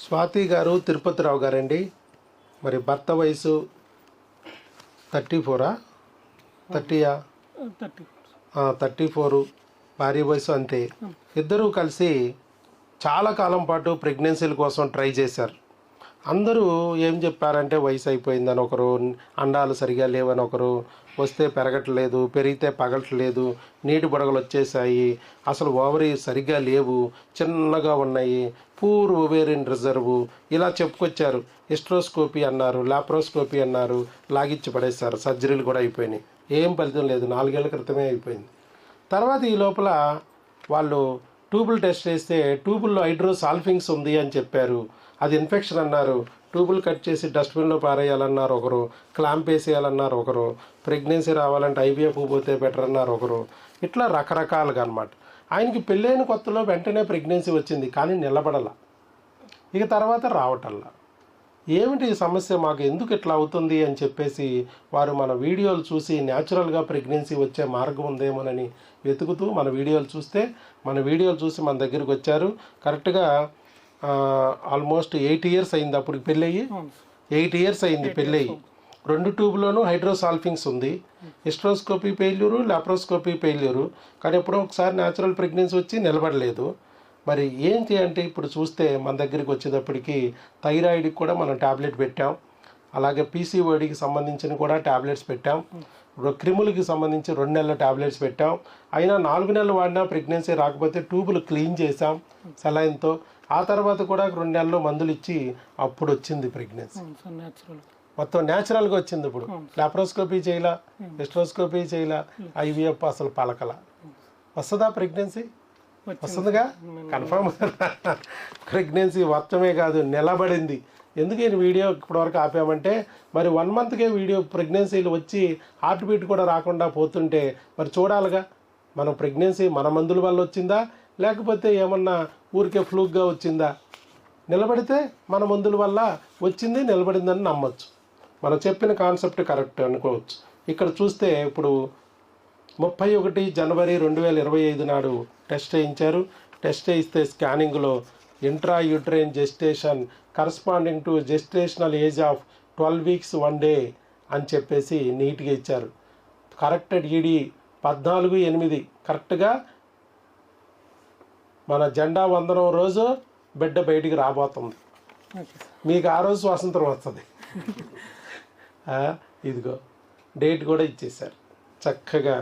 స్వాతి గారు తిరుపతిరావు గారండి. మరి భర్త వయసు 34 30 34, భార్య వయసు అంతే. ఇద్దరూ కలిసి చాలా కాలం పాటు ప్రెగ్నెన్సీల కోసం ట్రై చేశారు. అందరూ ఏం చెప్పారంటే వయసు అయిపోయిందని ఒకరు, అండాలు సరిగా లేవని ఒకరు, వస్తే పెరగట్లేదు, పెరిగితే పగలట్లేదు, నీటి బుడగలు వచ్చేసాయి, అసలు ఓవరీ సరిగ్గా లేవు, చిన్నగా ఉన్నాయి, పూర్ ఓవేరియన్ రిజర్వ్ ఇలా చెప్పుకొచ్చారు. హిస్ట్రోస్కోపీ అన్నారు, లాప్రోస్కోపీ అన్నారు, లాగిచ్చి పడేశారు. సర్జరీలు కూడా అయిపోయినాయి. ఏం ఫలితం లేదు. 4 ఏళ్ల క్రితమే అయిపోయింది. తర్వాత ఈ లోపల వాళ్ళు ట్యూబుల్ టెస్ట్ చేస్తే ట్యూబుల్లో హైడ్రోసాల్ఫింగ్స్ ఉంది అని చెప్పారు. అది ఇన్ఫెక్షన్ అన్నారు. ట్యూబుల్ కట్ చేసి డస్ట్బిన్లో పారేయాలన్నారు ఒకరు, క్లాంప్ వేసేయాలన్నారు ఒకరు, ప్రెగ్నెన్సీ రావాలంటే ఐవీఎఫ్ పోతే బెటర్ అన్నారు ఒకరు. ఇట్లా రకరకాలుగా అనమాట. ఆయనకి పెళ్ళైన కొత్తలో వెంటనే ప్రెగ్నెన్సీ వచ్చింది, కానీ నిలబడాల. ఇక తర్వాత రావటల్లా. ఏమిటి ఈ సమస్య, మాకు ఎందుకు ఇట్లా అవుతుంది అని చెప్పేసి వారు మన వీడియోలు చూసి న్యాచురల్గా ప్రెగ్నెన్సీ వచ్చే మార్గం ఉందేమోనని వెతుకుతూ మన వీడియోలు చూసి మన దగ్గరికి వచ్చారు. కరెక్ట్గా ఆల్మోస్ట్ 8 years అయింది అప్పుడు పెళ్ళయ్యి. 8 years అయింది పెళ్ళయ్యి. 2 ట్యూబ్లోనూ హైడ్రోసాల్ఫింగ్స్ ఉంది. Hysteroscopy failure, laparoscopy failure. కానీ ఎప్పుడో ఒకసారి న్యాచురల్ ప్రెగ్నెన్సీ వచ్చి నిలబడలేదు. మరి ఏంటి అంటే ఇప్పుడు చూస్తే మన దగ్గరికి వచ్చేటప్పటికి థైరాయిడ్కి కూడా మనం ట్యాబ్లెట్ పెట్టాం, అలాగే పీసీఓడికి సంబంధించిన కూడా ట్యాబ్లెట్స్ పెట్టాం, క్రిములకి సంబంధించి 2 నెలల ట్యాబ్లెట్స్ పెట్టాం. అయినా 4 నెలలు వాడినా ప్రెగ్నెన్సీ రాకపోతే ట్యూబులు క్లీన్ చేసాం సెలైన్తో. ఆ తర్వాత కూడా 2 నెలలు మందులు ఇచ్చి అప్పుడు వచ్చింది ప్రెగ్నెన్సీ. మొత్తం న్యాచురల్గా వచ్చింది. ఇప్పుడు లాప్రోస్కోపీ చేయలా, హిస్ట్రోస్కోపీ చేయలా, ఐవీఎఫ్ అసలు పలకల. వస్తుందా ప్రెగ్నెన్సీ? వస్తుందిగా, కన్ఫర్మ్. ప్రెగ్నెన్సీ వచ్చమే కాదు, నిలబడింది. ఎందుకు ఈ వీడియో ఇప్పటివరకు ఆపామంటే, మరి 1 monthకే వీడియో ప్రెగ్నెన్సీలు వచ్చి హార్ట్ బీట్ కూడా రాకుండా పోతుంటే మరి చూడాలిగా. మనం ప్రెగ్నెన్సీ మన మందుల వల్ల వచ్చిందా, లేకపోతే ఏమన్నా ఊరికే ఫ్లూక్గా వచ్చిందా? నిలబడితే మన మందుల వల్ల వచ్చింది, నిలబడిందని నమ్మచ్చు. మనం చెప్పిన కాన్సెప్ట్ కరెక్ట్ అనుకోవచ్చు. ఇక్కడ చూస్తే ఇప్పుడు 31 January 2025 నాడు టెస్ట్ చేయించారు. టెస్ట్ చేయిస్తే స్కానింగ్లో intra uterine gestation corresponding to gestational age of 12 weeks 1 day అని చెప్పేసి నీట్గా ఇచ్చారు. కరెక్టెడ్ ఈడీ 14/8 కరెక్ట్గా మన జెండా వందనం రోజు బిడ్డ బయటికి రాబోతుంది. మీకు ఆ రోజు స్వాతంత్రం వస్తుంది. ఇదిగో డేట్ కూడా ఇచ్చేసారు. చక్కగా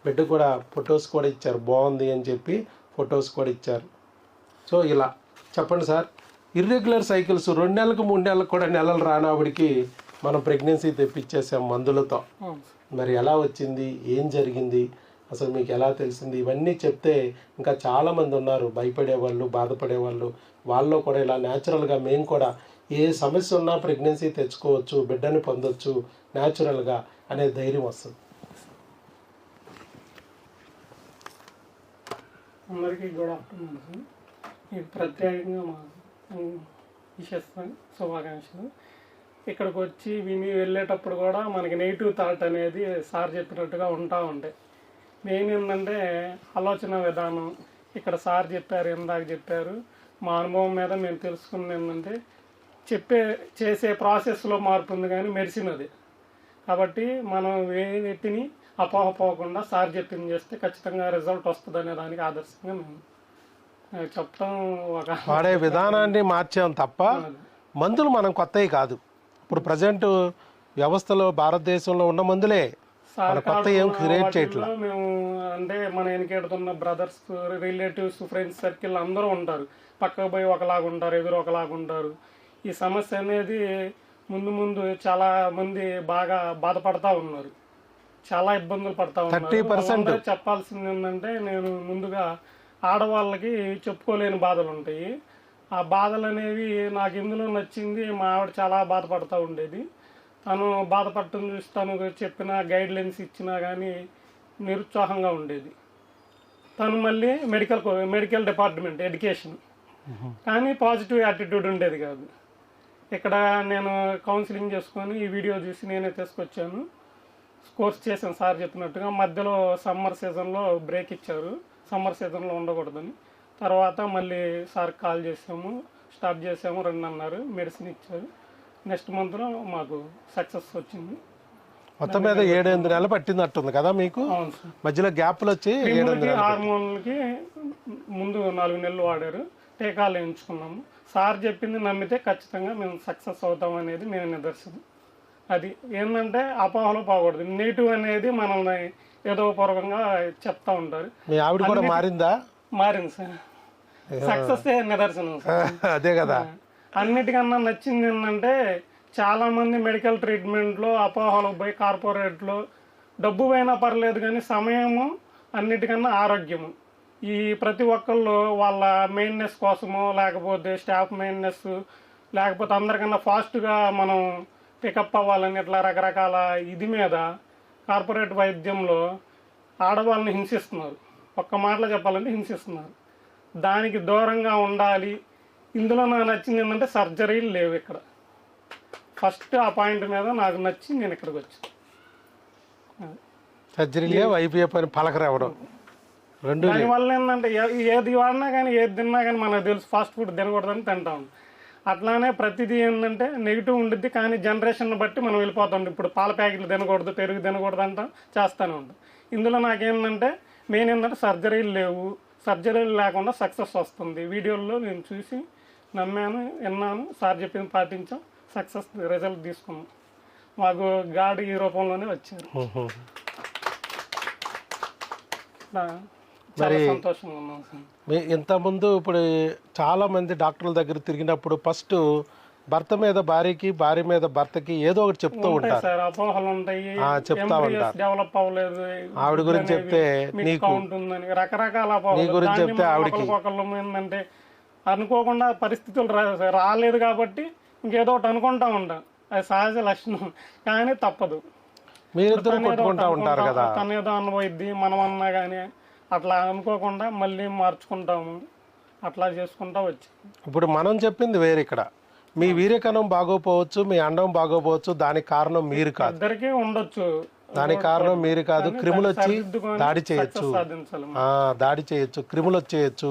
బిడ్డ కూడా ఫొటోస్ కూడా ఇచ్చారు. బాగుంది అని చెప్పి ఫొటోస్ కూడా ఇచ్చారు. సో ఇలా చెప్పండి సార్, ఇర్రెగ్యులర్ సైకిల్స్ 2 నెలలకు 3 నెలలకు కూడా నెలలు రానప్పటికి మనం ప్రెగ్నెన్సీ తెప్పించేసాం మందులతో. మరి ఎలా వచ్చింది, ఏం జరిగింది, అసలు మీకు ఎలా తెలిసింది, ఇవన్నీ చెప్తే ఇంకా చాలామంది ఉన్నారు భయపడేవాళ్ళు, బాధపడేవాళ్ళు. వాళ్ళలో కూడా ఇలా న్యాచురల్గా మేము కూడా ఏ సమస్య ఉన్నా ప్రెగ్నెన్సీ తెచ్చుకోవచ్చు, బిడ్డని పొందొచ్చు న్యాచురల్గా అనే ధైర్యం వస్తుంది. అందరికీ గుడ్ ఆఫ్టర్నూన్ సార్. ఇది ప్రత్యేకంగా మా విశేషమైన శుభాకాంక్షలు. ఇక్కడికి వచ్చి విని వెళ్ళేటప్పుడు కూడా మనకి నెగిటివ్ థాట్ అనేది సార్ చెప్పినట్టుగా ఉంటాయి. మెయిన్ ఏంటంటే ఆలోచన విధానం. ఇక్కడ సార్ చెప్పారు, ఇందాక చెప్పారు, మా అనుభవం మీద మేము తెలుసుకున్నది ఏంటంటే చేసే ప్రాసెస్లో మార్పు ఉంది, కానీ మెడిసిన్ అది. కాబట్టి మనం వేటిని అపోహపోకుండా సార్ చెప్పింది చేస్తే ఖచ్చితంగా రిజల్ట్ వస్తుంది అనే దానికి ఆదర్శంగా మేము చెప్తాం. వాడే విధానాన్ని మార్చాం తప్ప మందులు మనం కొత్తవి కాదు. ఇప్పుడు ప్రజెంట్ వ్యవస్థలో భారతదేశంలో ఉన్న మందులే, కొత్త ఏం క్రియేట్ చేయట్లేదు. మేము అంటే మన వెనకెడుతున్న బ్రదర్స్, రిలేటివ్స్, ఫ్రెండ్స్ సర్కిల్ అందరూ ఉంటారు. పక్కకు పోయి ఒకలాగా ఉంటారు, ఎదురు ఒకలాగా ఉంటారు. ఈ సమస్య అనేది ముందు చాలా మంది బాగా బాధపడతా ఉన్నారు, చాలా ఇబ్బందులు పడతా ఉన్నారు. చెప్పాల్సింది ఏంటంటే, నేను ముందుగా ఆడవాళ్ళకి చెప్పుకోలేని బాధలు ఉంటాయి. ఆ బాధలు అనేవి నాకు ఇందులో నచ్చింది. మా ఆవిడ చాలా బాధపడుతూ ఉండేది. తను బాధపడటం చూసి తను చెప్పిన గైడ్లైన్స్ ఇచ్చినా కానీ నిరుత్సాహంగా ఉండేది. తను మళ్ళీ మెడికల్ డిపార్ట్మెంట్ ఎడ్యుకేషన్, కానీ పాజిటివ్ యాటిట్యూడ్ ఉండేది కాదు. ఇక్కడ నేను కౌన్సిలింగ్ చేసుకొని ఈ వీడియో చూసి నేనే తీసుకొచ్చాను. కోర్స్ చేశాను సార్ చెప్పినట్టుగా. మధ్యలో సమ్మర్ సీజన్లో బ్రేక్ ఇచ్చారు, సమ్మర్ సీజన్లో ఉండకూడదని. తర్వాత మళ్ళీ సార్ కాల్ చేసాము. స్టార్ట్ చేసాము, రండి అన్నారు, మెడిసిన్ ఇచ్చారు. నెక్స్ట్ మంత్లో మాకు సక్సెస్ వచ్చింది. మొత్తం మీద 7-8 నెలలు పట్టిందట్టుంది కదా మీకు? అవును సార్. మధ్యలో గ్యాప్లు వచ్చి 7-8 నెలలు. హార్మోన్లకి ముందు 4 నెలలు వాడారు, టీకాలు వేయించుకున్నాము. సార్ చెప్పింది నమ్మితే ఖచ్చితంగా మేము సక్సెస్ అవుతాం అనేది మేము నిదర్శనం. అది ఏంటంటే అపోహలో పోకూడదు. నెగిటివ్ అనేది మనల్ని ఏదో పూర్వకంగా చెప్తా ఉంటారు. మీ ఆవిడ కూడా మారిందా? మారింది సార్, సక్సెస్ నిదర్శనం సార్. అదే కదా. అన్నిటికన్నా నచ్చింది ఏంటంటే చాలా మంది మెడికల్ ట్రీట్మెంట్లో అపోహలు పోయి కార్పొరేట్లో డబ్బు పోయినా పర్లేదు కానీ సమయము అన్నిటికన్నా ఆరోగ్యము. ఈ ప్రతి ఒక్కళ్ళు వాళ్ళ మెయిన్నెస్ కోసమో లేకపోతే స్టాఫ్ మెయిన్నెస్ లేకపోతే అందరికన్నా ఫాస్ట్గా మనం పికప్ అవ్వాలని ఇట్లా రకరకాల ఇది మీద కార్పొరేట్ వైద్యంలో ఆడవాళ్ళని హింసిస్తున్నారు. ఒక్క మాటలో చెప్పాలంటే హింసిస్తున్నారు. దానికి దూరంగా ఉండాలి. ఇందులో నాకు నచ్చింది ఏంటంటే సర్జరీలు లేవు ఇక్కడ. ఫస్ట్ ఆ పాయింట్ మీద నాకు నచ్చి నేను ఇక్కడికి వచ్చాను. సర్జరీ లేవు, ఐపీఎఫ్ అని పలకరెవడం రెండు. దానివల్ల ఏంటంటే ఏది వాడినా కానీ ఏది తిన్నా కానీ మనకు తెలుసు ఫాస్ట్ ఫుడ్ తినకూడదని తింటా ఉంటాం. అట్లానే ప్రతిదీ ఏంటంటే నెగిటివ్ ఉండిద్ది, కానీ జనరేషన్ బట్టి మనం వెళ్ళిపోతాం. ఇప్పుడు పాల ప్యాకెట్లు తినకూడదు, పెరుగు తినకూడదు అంటాం, చేస్తూనే ఉంటాం. ఇందులో నాకేంటంటే మెయిన్ ఏంటంటే సర్జరీలు లేవు, సర్జరీలు లేకుండా సక్సెస్ వస్తుంది. వీడియోల్లో నేను చూసి నమ్మాను, విన్నాను, సార్ చెప్పింది పాటించాం, సక్సెస్ రిజల్ట్ తీసుకున్నాం. మాకు గాడ్ ఈ రూపంలోనే వచ్చారు. చాలా సంతోషంగా ఉన్నాం సార్. ఇంతకుముందు ఇప్పుడు చాలా మంది డాక్టర్ల దగ్గర తిరిగినప్పుడు ఫస్ట్ భర్త మీద భార్యకి, భార్య మీద భర్తకి ఏదో ఒకటి చెప్తూ ఉంటారు సార్. అపోహలు ఉంటాయి, చెప్తా ఉంటారు. డెవలప్ అవ్వలేదు, ఆవిడ గురించి చెప్తే నీకు ఉంటుందని రకరకాల అపోహలు. గురించి చెప్తే ఆవిడకి ఒకళ్ళు ఏంటంటే అనుకోకుండా పరిస్థితులు రాలేదు కాబట్టి ఇంకేదో ఒకటి అనుకుంటా ఉంటాం. అది సహజ లక్షణం, కానీ తప్పదు. మీరిద్దరు కొట్టుకుంటా ఉంటారు కదా. తనేదో అనుభవిద్ది, మనం అన్నా కానీ అట్లా అనుకోకుండా మళ్ళీ మార్చుకుంటాము, అట్లా చేసుకుంటా వచ్చి. ఇప్పుడు మనం చెప్పింది వేరే. ఇక్కడ మీ వీర్యకణం బాగోపోవచ్చు, మీ అండం బాగోపోవచ్చు, దానికి కారణం మీరు కాదు. ఇద్దరికీ ఉండొచ్చు, దానికి కారణం మీరు కాదు. క్రిములు వచ్చి దాడి చేయొచ్చు, దాడి చేయొచ్చు, క్రిములు వచ్చేయచ్చు,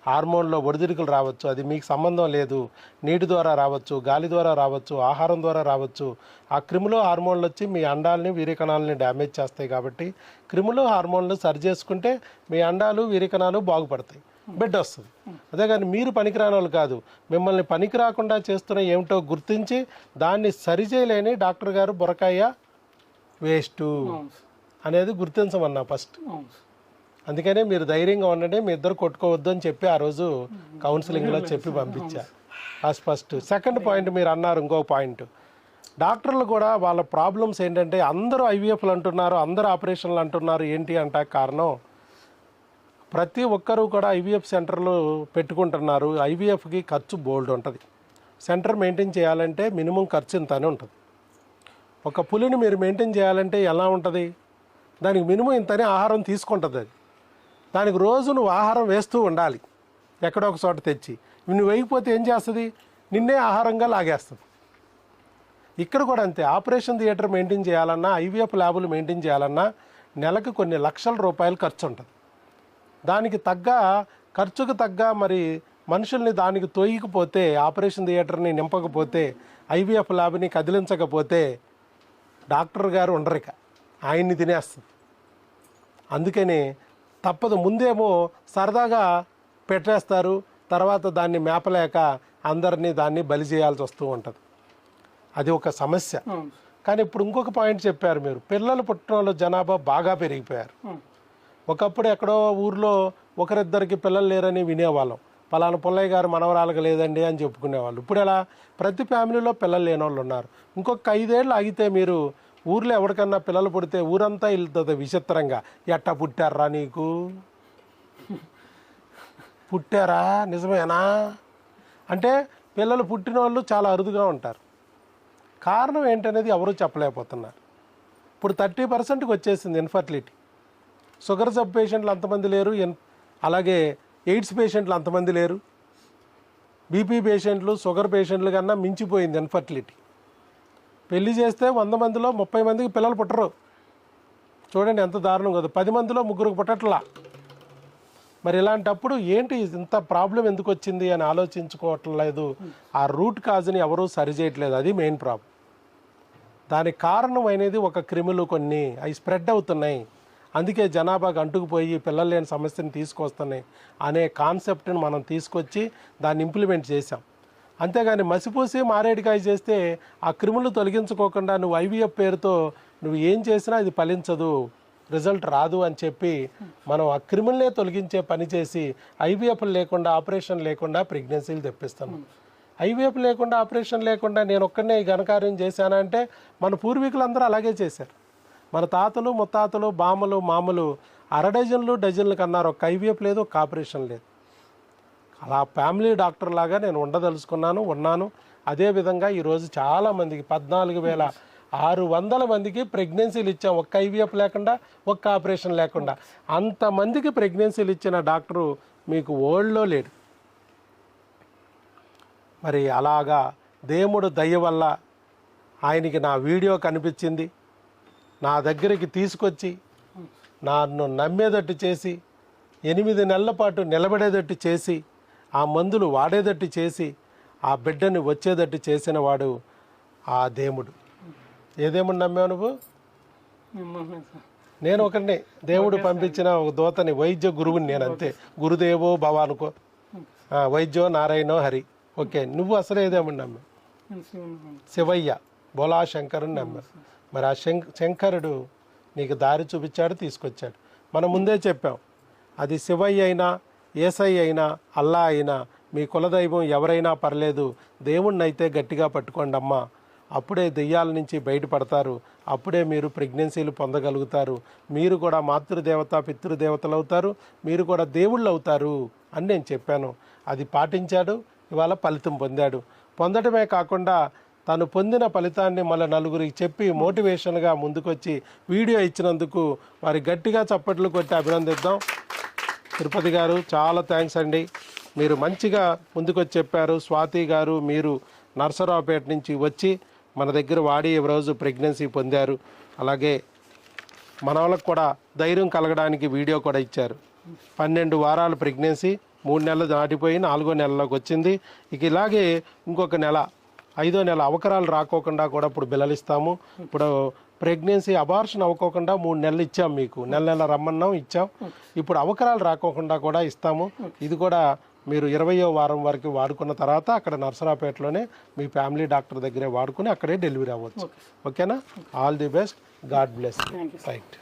హార్మోన్లో ఒడిదుడుకులు రావచ్చు. అది మీకు సంబంధం లేదు. నీటి ద్వారా రావచ్చు, గాలి ద్వారా రావచ్చు, ఆహారం ద్వారా రావచ్చు. ఆ క్రిములు హార్మోన్లు వచ్చి మీ అండాలని, వీర్యకణాలని డ్యామేజ్ చేస్తాయి. కాబట్టి క్రిములు హార్మోన్లు సరి చేసుకుంటే మీ అండాలు, వీర్యకణాలు బాగుపడతాయి, బిడ్డ వస్తుంది. అదే కానీ మీరు పనికిరాని వాళ్ళు కాదు. మిమ్మల్ని పనికి రాకుండా చేస్తున్న ఏమిటో గుర్తించి దాన్ని సరిచేయలేని డాక్టర్ గారు బుర్రకాయ వేస్ట్ అనేది గుర్తించమన్నా ఫస్ట్. అందుకనే మీరు ధైర్యంగా ఉండండి, మీ ఇద్దరు కొట్టుకోవద్దు అని చెప్పి ఆ రోజు కౌన్సిలింగ్లో చెప్పి పంపించా. ఫస్ట్. సెకండ్ పాయింట్ మీరు అన్నారు, ఇంకో పాయింట్. డాక్టర్లు కూడా వాళ్ళ ప్రాబ్లమ్స్ ఏంటంటే అందరూ ఐవీఎఫ్లు అంటున్నారు, అందరూ ఆపరేషన్లు అంటున్నారు. ఏంటి అంటే కారణం ప్రతి ఒక్కరూ కూడా ఐవీఎఫ్ సెంటర్లు పెట్టుకుంటున్నారు. ఐవీఎఫ్కి ఖర్చు బోల్డ్ ఉంటుంది. సెంటర్ మెయింటైన్ చేయాలంటే మినిమం ఖర్చు ఇంతనే ఉంటుంది. ఒక పులిని మీరు మెయింటైన్ చేయాలంటే ఎలా ఉంటుంది? దానికి మినిమం ఇంతనే ఆహారం తీసుకుంటుంది. అది దానికి రోజు నువ్వు ఆహారం వేస్తూ ఉండాలి, ఎక్కడో ఒక చోట తెచ్చి. నువ్వు వేయకపోతే ఏం చేస్తుంది? నిన్నే ఆహారంగా లాగేస్తుంది. ఇక్కడ కూడా అంతే. ఆపరేషన్ థియేటర్ మెయింటైన్ చేయాలన్నా, ఐవీఎఫ్ ల్యాబులు మెయింటైన్ చేయాలన్నా నెలకు కొన్ని లక్షల రూపాయలు ఖర్చు ఉంటుంది. దానికి తగ్గ ఖర్చుకు తగ్గ మరి మనుషుల్ని దానికి తోయకపోతే, ఆపరేషన్ థియేటర్ని నింపకపోతే, ఐవీఎఫ్ ల్యాబ్ని కదిలించకపోతే డాక్టర్ గారు ఉండరిక, ఆయన్ని తినేస్తుంది. అందుకని తప్పదు. ముందేమో సరదాగా పెట్టేస్తారు, తర్వాత దాన్ని మేపలేక అందరినీ దాన్ని బలి చేయాల్సి వస్తూ ఉంటుంది. అది ఒక సమస్య. కానీ ఇప్పుడు ఇంకొక పాయింట్ చెప్పారు మీరు, పిల్లలు పుట్టిన వాళ్ళ జనాభా బాగా పెరిగిపోయారు. ఒకప్పుడు ఎక్కడో ఊర్లో ఒకరిద్దరికి పిల్లలు లేరని వినేవాళ్ళం. పలానా పుల్లయ్య గారు మనవరాలకు లేదండి అని చెప్పుకునేవాళ్ళు. ఇప్పుడు ఎలా ప్రతి ఫ్యామిలీలో పిల్లలు లేని వాళ్ళు ఉన్నారు. ఇంకొక 5 ఏళ్ళు ఆగితే మీరు ఊర్లో ఎవరికన్నా పిల్లలు పుడితే ఊరంతా వెళ్తుంది విచిత్రంగా. ఎట్టా పుట్టారా నీకు? పుట్టారా? నిజమేనా? అంటే పిల్లలు పుట్టిన వాళ్ళు చాలా అరుదుగా ఉంటారు. కారణం ఏంటనేది ఎవరూ చెప్పలేకపోతున్నారు. ఇప్పుడు 30%కి వచ్చేసింది ఇన్ఫర్టిలిటీ. షుగర్ సబ్ పేషెంట్లు అంతమంది లేరు, అలాగే ఎయిడ్స్ పేషెంట్లు అంతమంది లేరు. బీపీ పేషెంట్లు, షుగర్ పేషెంట్లు కన్నా మించిపోయింది ఇన్ఫర్టిలిటీ. పెళ్లి చేస్తే 100 మందిలో 30 మందికి పిల్లలు పుట్టరు. చూడండి ఎంత దారుణం కదా. 10 మందిలో 3 పుట్టట్లా. మరి ఇలాంటప్పుడు ఏంటి ఇంత ప్రాబ్లం ఎందుకు వచ్చింది అని ఆలోచించుకోవటం లేదు. ఆ రూట్ కాజ్ని ఎవరూ సరిచేయట్లేదు, అది మెయిన్ ప్రాబ్లం. దానికి కారణం అనేది ఒక క్రిములు కొన్ని అవి స్ప్రెడ్ అవుతున్నాయి, అందుకే జనాభాకి అంటుకుపోయి పిల్లలు లేని సమస్యను తీసుకొస్తున్నాయి అనే కాన్సెప్ట్ని మనం తీసుకొచ్చి దాన్ని ఇంప్లిమెంట్ చేసాం. అంతేగాని మసిపూసి మారేడికాయ చేస్తే ఆ క్రిములు తొలగించుకోకుండా నువ్వు ఐవీఎఫ్ పేరుతో నువ్వు ఏం చేసినా ఇది ఫలించదు, రిజల్ట్ రాదు అని చెప్పి మనం ఆ క్రిములనే తొలగించే పని చేసి ఐవీఎఫ్ లేకుండా ఆపరేషన్ లేకుండా ప్రెగ్నెన్సీలు తెప్పిస్తున్నాం. ఐవీఎఫ్ లేకుండా ఆపరేషన్ లేకుండా నేను ఒక్కడనే ఈ ఘనకార్యం చేశానంటే మన పూర్వీకులందరూ అలాగే చేశారు. మన తాతలు ముత్తాతలు బామ్మలు మామలు అరడజన్లు డజన్లు కన్నారు, ఒక ఐవీఎఫ్ లేదు, ఒక ఆపరేషన్ లేదు. అలా ఫ్యామిలీ డాక్టర్ లాగా నేను ఉన్నాను. అదేవిధంగా ఈరోజు చాలామందికి 14,600 మందికి ప్రెగ్నెన్సీలు ఇచ్చాం, ఒక్క ఐవీఎఫ్ లేకుండా, ఒక్క ఆపరేషన్ లేకుండా. అంతమందికి ప్రెగ్నెన్సీలు ఇచ్చిన డాక్టరు మీకు వరల్డ్లో లేడు. మరి అలాగా దేవుడు దయ వల్ల ఆయనకి నా వీడియో కనిపించింది, నా దగ్గరికి తీసుకొచ్చి నన్ను నమ్మేటట్టు చేసి 8 నెలల పాటు నిలబడేటట్టు చేసి ఆ మందులు వాడేటట్టు చేసి ఆ బిడ్డని వచ్చేటట్టు చేసిన వాడు ఆ దేవుడు. ఏ దేవుడు నమ్మావు నువ్వు? నేను ఒకరిని దేవుడు పంపించిన ఒక దూతని, వైద్య గురువుని నేను, అంతే. గురుదేవో భవ అనుకో, వైద్యో నారాయణో హరి. ఓకే, నువ్వు అసలు ఏ దేవుడు నమ్మావు? శివయ్య బోలా శంకరుని నమ్మావు. మరి ఆ శంకరుడు నీకు దారి చూపించాడు, తీసుకొచ్చాడు. మనం ముందే చెప్పాం, అది శివయ్య అయినా ఏసై అయినా అల్లా అయినా మీ కులదైవం ఎవరైనా పర్లేదు, దేవుణ్ణి అయితే గట్టిగా పట్టుకోండి అమ్మా, అప్పుడే దెయ్యాల నుంచి బయటపడతారు, అప్పుడే మీరు ప్రెగ్నెన్సీలు పొందగలుగుతారు, మీరు కూడా మాతృదేవత పితృదేవతలు అవుతారు, మీరు కూడా దేవుళ్ళు అవుతారు అని నేను చెప్పాను. అది పాటించాడు, ఇవాళ ఫలితం పొందాడు. పొందడమే కాకుండా తను పొందిన ఫలితాన్ని మళ్ళీ నలుగురికి చెప్పి మోటివేషన్గా ముందుకొచ్చి వీడియో ఇచ్చినందుకు వారి గట్టిగా చప్పట్లు కొట్టి అభినందిద్దాం. తిరుపతి గారు చాలా థ్యాంక్స్ అండి, మీరు మంచిగా ముందుకొచ్చి చెప్పారు. స్వాతి గారు మీరు నర్సరావుపేట నుంచి వచ్చి మన దగ్గర వాడి రోజు ప్రెగ్నెన్సీ పొందారు. అలాగే మన వాళ్ళకు కూడా ధైర్యం కలగడానికి వీడియో కూడా ఇచ్చారు. 12 వారాల ప్రెగ్నెన్సీ 3 నెలలు దాటిపోయి 4వ నెలలోకి వచ్చింది. ఇక ఇలాగే ఇంకొక నెల 5వ నెల అవకరాలు రాకోకుండా కూడా ఇప్పుడు బిల్లలిస్తాము. ఇప్పుడు ప్రెగ్నెన్సీ అబార్షన్ అవ్వకోకుండా 3 నెలలు ఇచ్చాం, మీకు నెల రమ్మన్నాం ఇచ్చాం. ఇప్పుడు అవకరాలు రాకోకుండా కూడా ఇస్తాము. ఇది కూడా మీరు 20వ వారం వరకు వాడుకున్న తర్వాత అక్కడ నర్సరావుపేటలోనే మీ ఫ్యామిలీ డాక్టర్ దగ్గరే వాడుకుని అక్కడే డెలివరీ అవ్వచ్చు. ఓకేనా? All the best, God bless. Right.